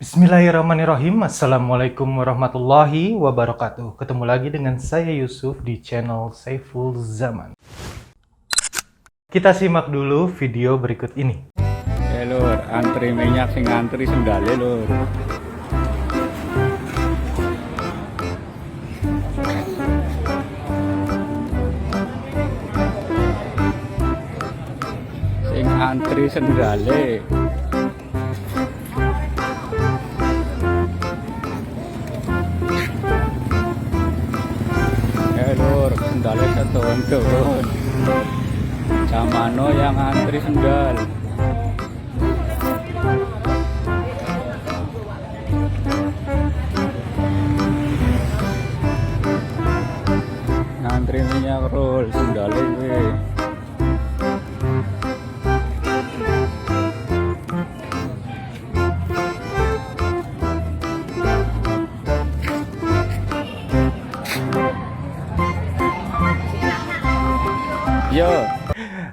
Bismillahirrahmanirrahim. Assalamualaikum warahmatullahi wabarakatuh. Ketemu lagi dengan saya Yusuf di channel Saiful Zaman. Kita simak dulu video berikut ini. Lur, antri minyak sing antri sendale lur. Sing antri sendale. Lur, sendale turun. Jamano yang antri sendal. Ngantri minyak roll sendale gue. Yo,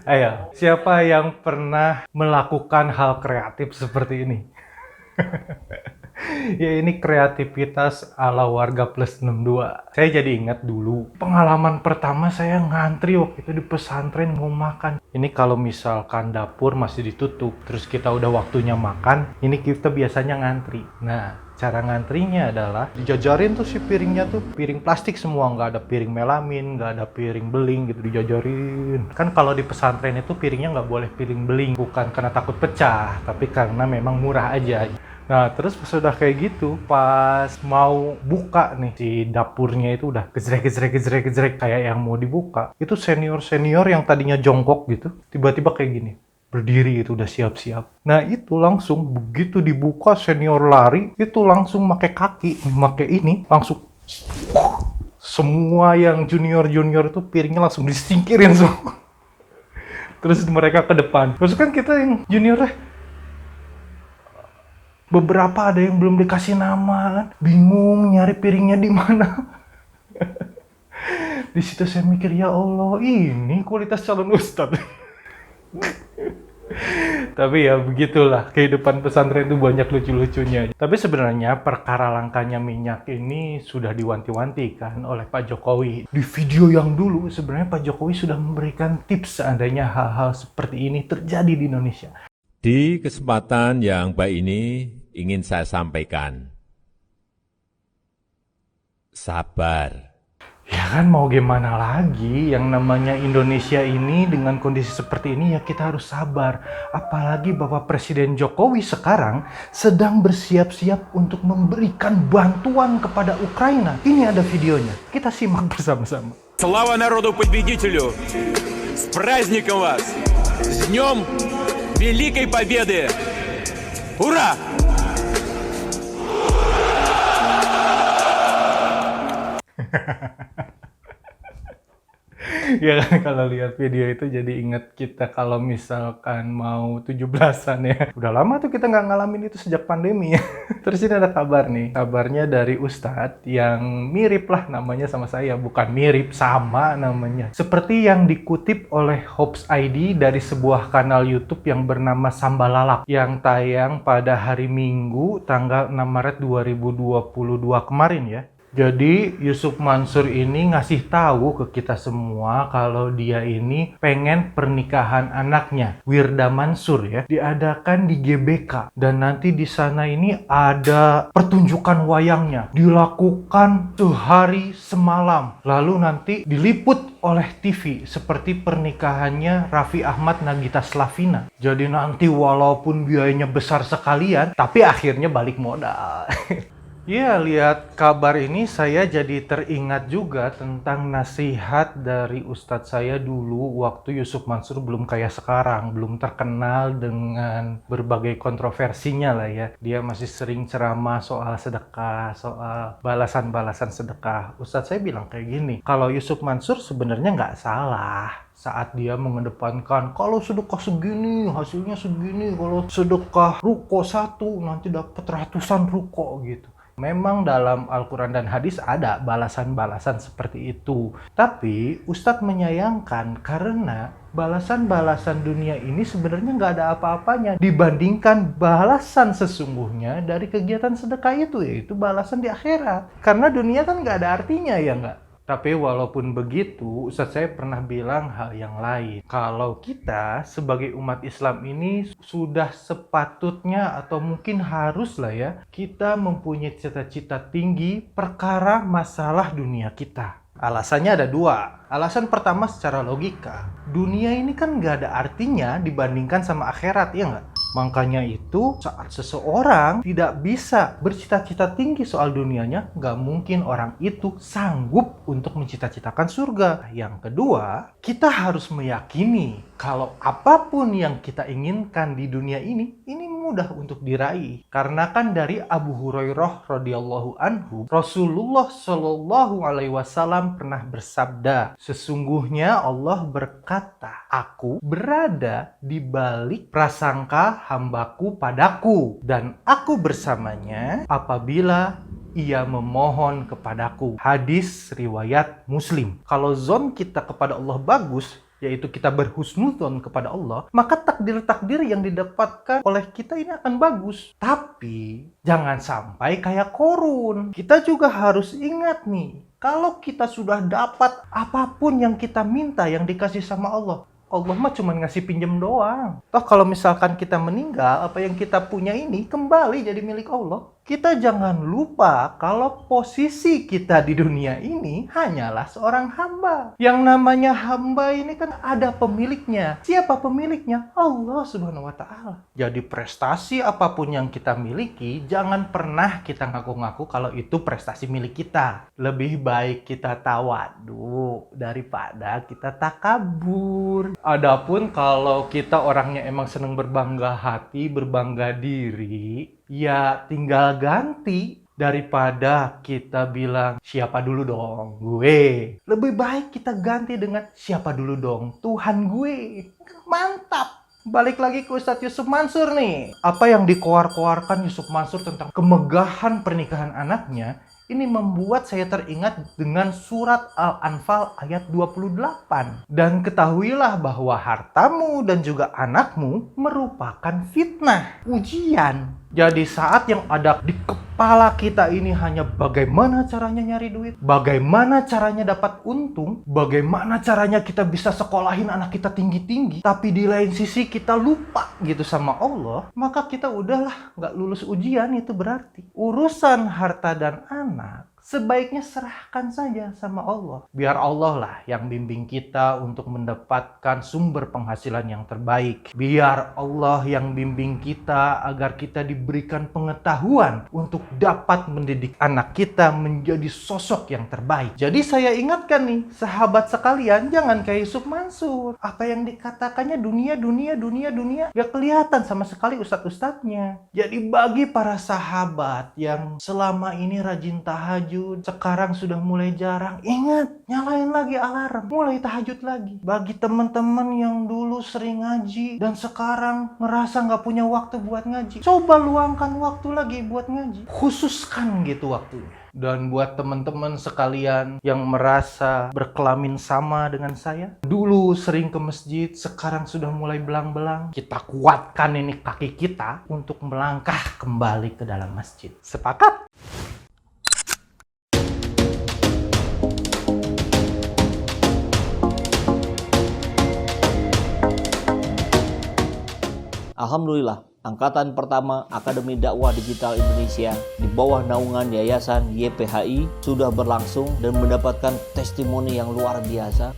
Ayo, siapa yang pernah melakukan hal kreatif seperti ini? Ya ini kreativitas ala warga plus 62. Saya jadi ingat dulu pengalaman pertama saya ngantri waktu itu di pesantren mau makan. Ini kalau misalkan dapur masih ditutup, terus kita udah waktunya makan, ini kita biasanya ngantri. Nah, cara ngantrinya adalah dijajarin tuh si piringnya tuh, piring plastik semua, nggak ada piring melamin, nggak ada piring beling gitu, dijajarin. Kan kalau di pesantren itu piringnya nggak boleh piring beling, bukan karena takut pecah, tapi karena memang murah aja. Nah, terus pas udah kayak gitu, pas mau buka nih, si dapurnya itu udah gejrek kayak yang mau dibuka. Itu senior-senior yang tadinya jongkok gitu, tiba-tiba kayak gini, berdiri itu udah siap-siap. Nah, itu langsung begitu dibuka senior lari, itu langsung pakai kaki, pakai ini, langsung semua yang junior-junior itu piringnya langsung disingkirin semua. Terus mereka ke depan. Terus kan kita yang junior beberapa ada yang belum dikasih nama kan, bingung nyari piringnya di mana. Di situ saya mikir, ya Allah, ini kualitas calon ustadz. Tapi ya begitulah, kehidupan pesantren itu banyak lucu-lucunya. Tapi sebenarnya perkara langkanya minyak ini sudah diwanti-wanti kan oleh Pak Jokowi. Di video yang dulu sebenarnya Pak Jokowi sudah memberikan tips seandainya hal-hal seperti ini terjadi di Indonesia. Di kesempatan yang baik ini ingin saya sampaikan, sabar. Ya kan mau gimana lagi, yang namanya Indonesia ini dengan kondisi seperti ini ya kita harus sabar. Apalagi Bapak Presiden Jokowi sekarang sedang bersiap-siap untuk memberikan bantuan kepada Ukraina. Ini ada videonya, kita simak bersama-sama. Слава народу-победителю! С праздником вас! С Днем Великой Победы! Ура! Ya kan kalau lihat video itu jadi inget kita kalau misalkan mau 17-an ya. Udah lama tuh kita nggak ngalamin itu sejak pandemi ya. Terus ini ada kabar nih. Kabarnya dari Ustadz yang mirip lah namanya sama saya. Bukan mirip, sama namanya. Seperti yang dikutip oleh Hops ID dari sebuah kanal YouTube yang bernama Sambalalak. Yang tayang pada hari Minggu tanggal 6 Maret 2022 kemarin ya. Jadi Yusuf Mansur ini ngasih tahu ke kita semua kalau dia ini pengen pernikahan anaknya, Wirda Mansur ya, diadakan di GBK. Dan nanti di sana ini ada pertunjukan wayangnya, dilakukan sehari semalam. Lalu nanti diliput oleh TV seperti pernikahannya Raffi Ahmad Nagita Slavina. Jadi nanti walaupun biayanya besar sekalian, tapi akhirnya balik modal. Ya, lihat kabar ini saya jadi teringat juga tentang nasihat dari ustadz saya dulu waktu Yusuf Mansur belum kayak sekarang, belum terkenal dengan berbagai kontroversinya lah ya. Dia masih sering ceramah soal sedekah, soal balasan-balasan sedekah. Ustadz saya bilang kayak gini, kalau Yusuf Mansur sebenarnya nggak salah saat dia mengedepankan kalau sedekah segini hasilnya segini, kalau sedekah ruko satu nanti dapat ratusan ruko gitu. Memang dalam Al-Quran dan hadis ada balasan-balasan seperti itu. Tapi Ustadz menyayangkan karena Balasan-balasan dunia ini sebenarnya nggak ada apa-apanya dibandingkan balasan sesungguhnya dari kegiatan sedekah itu, yaitu balasan di akhirat. Karena dunia kan nggak ada artinya, ya nggak? Tapi walaupun begitu, Ustadz saya pernah bilang hal yang lain. Kalau kita sebagai umat Islam ini sudah sepatutnya atau mungkin harus lah ya, kita mempunyai cita-cita tinggi perkara masalah dunia kita. Alasannya ada dua. Alasan pertama secara logika. Dunia ini kan nggak ada artinya dibandingkan sama akhirat, ya nggak? Makanya itu saat seseorang tidak bisa bercita-cita tinggi soal dunianya, nggak mungkin orang itu sanggup untuk mencita-citakan surga. Yang kedua, kita harus meyakini kalau apapun yang kita inginkan di dunia ini mudah untuk diraih. Karena kan dari Abu Hurairah radhiyallahu anhu, Rasulullah shallallahu alaihi wasallam pernah bersabda, sesungguhnya Allah berkata, aku berada di balik prasangka hambaku padaku, dan aku bersamanya apabila ia memohon kepadaku. Hadis riwayat Muslim. Kalau zon kita kepada Allah bagus, yaitu kita berhusnudzon kepada Allah, maka takdir-takdir yang didapatkan oleh kita ini akan bagus. Tapi jangan sampai kayak Korun. Kita juga harus ingat nih, kalau kita sudah dapat apapun yang kita minta yang dikasih sama Allah, Allah mah cuma ngasih pinjem doang. Toh kalau misalkan kita meninggal, apa yang kita punya ini kembali jadi milik Allah. Kita jangan lupa kalau posisi kita di dunia ini hanyalah seorang hamba. Yang namanya hamba ini kan ada pemiliknya. Siapa pemiliknya? Allah Subhanahu wa Ta'ala. Jadi prestasi apapun yang kita miliki, jangan pernah kita ngaku-ngaku kalau itu prestasi milik kita. Lebih baik kita tawadu daripada kita takabur. Adapun kalau kita orangnya emang seneng berbangga hati, berbangga diri, ya tinggal ganti. Daripada kita bilang, siapa dulu dong? Gue. Lebih baik kita ganti dengan, siapa dulu dong? Tuhan gue. Mantap. Balik lagi ke Ustadz Yusuf Mansur nih. Apa yang dikoar-koarkan Yusuf Mansur tentang kemegahan pernikahan anaknya, ini membuat saya teringat dengan surat Al-Anfal ayat 28. Dan ketahuilah bahwa hartamu dan juga anakmu merupakan fitnah, ujian. Jadi saat yang ada di kepala kita ini hanya bagaimana caranya nyari duit, bagaimana caranya dapat untung, bagaimana caranya kita bisa sekolahin anak kita tinggi-tinggi, tapi di lain sisi kita lupa gitu sama Allah, maka kita udahlah nggak lulus ujian. Itu berarti urusan harta dan anak sebaiknya serahkan saja sama Allah. Biar Allah lah yang bimbing kita untuk mendapatkan sumber penghasilan yang terbaik. Biar Allah yang bimbing kita agar kita diberikan pengetahuan untuk dapat mendidik anak kita menjadi sosok yang terbaik. Jadi saya ingatkan nih, sahabat sekalian, jangan kayak Yusuf Mansur. Apa yang dikatakannya dunia. Gak kelihatan sama sekali ustadz-ustadznya. Jadi bagi para sahabat yang selama ini rajin tahajud, sekarang sudah mulai jarang, ingat, nyalain lagi alarm, mulai tahajud lagi. Bagi teman-teman yang dulu sering ngaji dan sekarang ngerasa nggak punya waktu buat ngaji, coba luangkan waktu lagi buat ngaji, khususkan gitu waktunya. Dan buat teman-teman sekalian yang merasa berkelamin sama dengan saya, dulu sering ke masjid, sekarang sudah mulai belang-belang, kita kuatkan ini kaki kita untuk melangkah kembali ke dalam masjid. Sepakat? Alhamdulillah, angkatan pertama Akademi Dakwah Digital Indonesia di bawah naungan Yayasan YPHI sudah berlangsung dan mendapatkan testimoni yang luar biasa.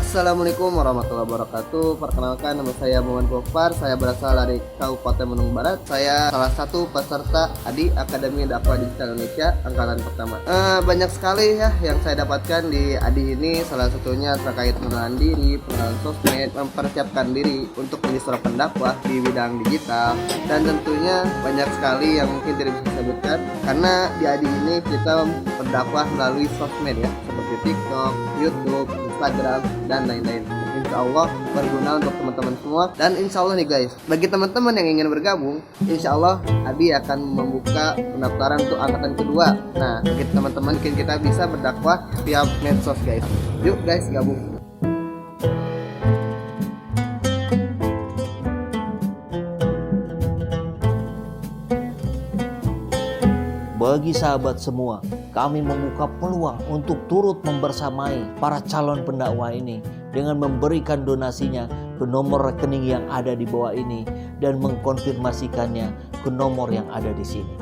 Assalamualaikum warahmatullahi wabarakatuh. Perkenalkan, nama saya Muhammad Gofar. Saya berasal dari Kabupaten Bandung Barat. Saya salah satu peserta ADI Akademi Dakwah Digital Indonesia angkatan pertama. Banyak sekali ya yang saya dapatkan di ADI ini. Salah satunya terkait pengenalan diri, pengenalan sosmed, mempersiapkan diri untuk menjadi seorang pendakwah di bidang digital, dan tentunya banyak sekali yang mungkin tidak bisa saya sebutkan karena di ADI ini kita berdakwah melalui sosmed ya, seperti TikTok, YouTube, Instagram, dan lain-lain. Insya Allah berguna untuk teman-teman semua. Dan insya Allah nih guys, bagi teman-teman yang ingin bergabung, insya Allah Abi akan membuka pendaftaran untuk angkatan kedua. Nah, bagi teman-teman kita bisa berdakwah via medsos guys. Yuk guys, gabung. Bagi sahabat semua, kami membuka peluang untuk turut membersamai para calon pendakwah ini dengan memberikan donasinya ke nomor rekening yang ada di bawah ini dan mengkonfirmasikannya ke nomor yang ada di sini.